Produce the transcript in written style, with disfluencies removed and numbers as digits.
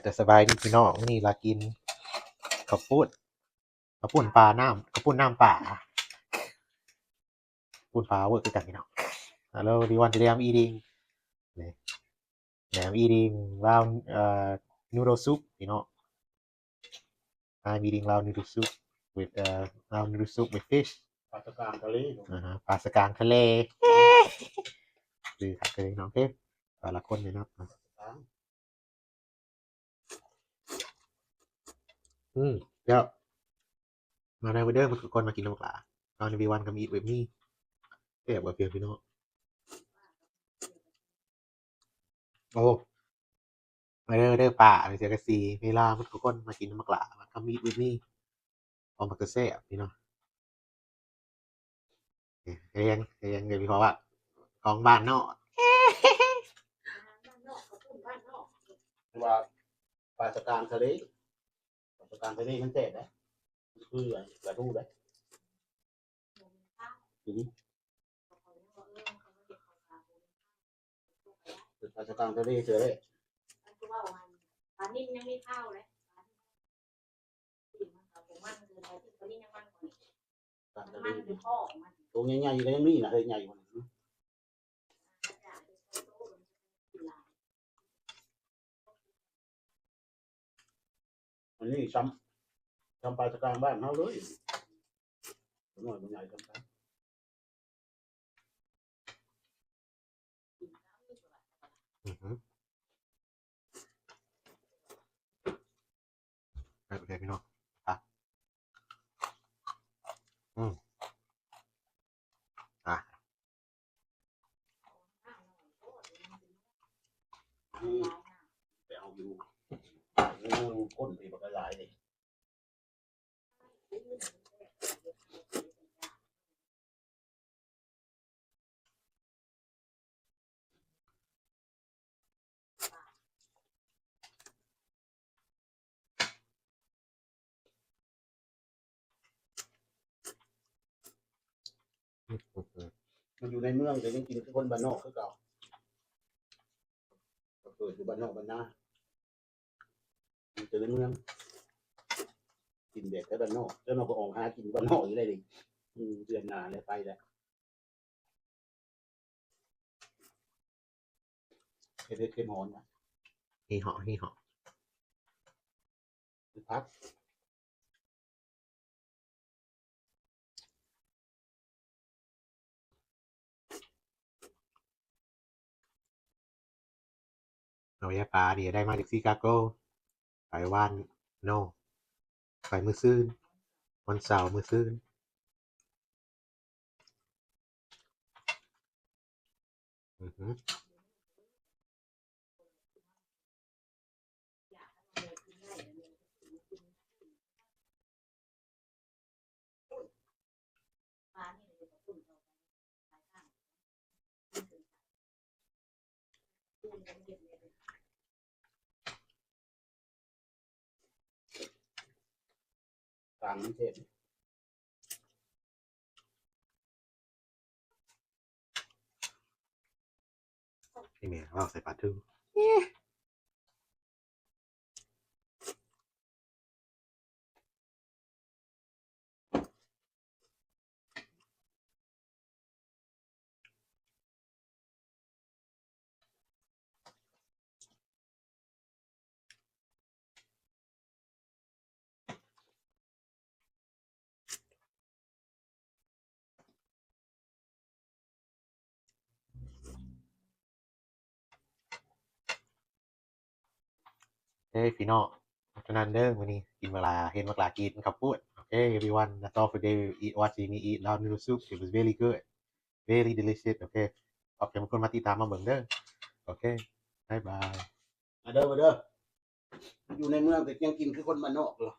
แต่สบายดีพี่น้องมื้อนี้ลากินข้าวปุ้นปลาน้ำข้าวปุ้นน้ำป่าข้าวปุ้นปลาเวิร์กคือกันพี่น้อง Hello everyone today I'm eating นี่ I'm eating round noodle soup you know I'm eating round noodle soup with round noodle soup with fish ปลาตะกางทะเล ปลาสกางทะเลคือครับเลยน้องเทพแต่ละคนเลยเนาะเดี๋ยวมาในวันเดอร์มันคือคนมากินน้ำปลาตอนนี้วีวันกับอีทเวมี่เทียบกับเพียงพี่น้องโอ้มาเด้อป่าในเสียกสีเวลามันคือคนมากินน้ำปลามันก็มีดเวมี่ออกมากระเซ่บพี่น้องเรียงเดี๋ยวพี่บอกว่าของบ้านนอก ว่าปลาตะกางทะเลปลาตะกางทะเลมันแตกนะคือปลาทูได้ปลาตะกางทะเลเจอได้ปลานิ่มยังไม่เข้าเลยมันคืออะไรที่ปลานิ่มยังมันกว่ามันคือพ่อมันตัวใหญ่ๆก็ยังมีนะเฮ้ยใหญ่กว่านี้อันนี้ซ้ำปลาตะกางบ้านเขาเลยหน่อยมันใหญ่ซ้ำกันโอเคพี่น้องไปเอาอยู่ก้นที่ปลากระไรเลยมันอยู่ในเมืองแต่ยังกินคือคนบ้านนอกคือเก่าเกิดอยู่บ้านนอกบ้านนามันเจอในเมืองกินแบบแค่บ้านนอกแล้วเราก็ออกหากินบ้านนอกอยู่ได้ดิเดือนหน้าเลยไปแหละเผ็ดเค็มหอนนะ ฮีเหาะพักเอาแย่ปลาเดี๋ยวได้มาจากชิคาโกไปว่านโนไปมือซื่นวันเสาร์มือซื่นต่างประเทศพี่เมียเราใส่ปลาทูพี่น้องฉะนั้นเด้อวันนี้กินเวลาเห็นเวลากินข้าวปุ้นโอเค everyone that's all for today we eat watching me eat raw noodle soup it was really good very delicious โอเคขอบคุณมาติดตามมาเบิ่งเด้อโอเคบายบายมาเด้ออยู่ในเมืองแต่ยังกินคือคนบ้านนอกเหรอ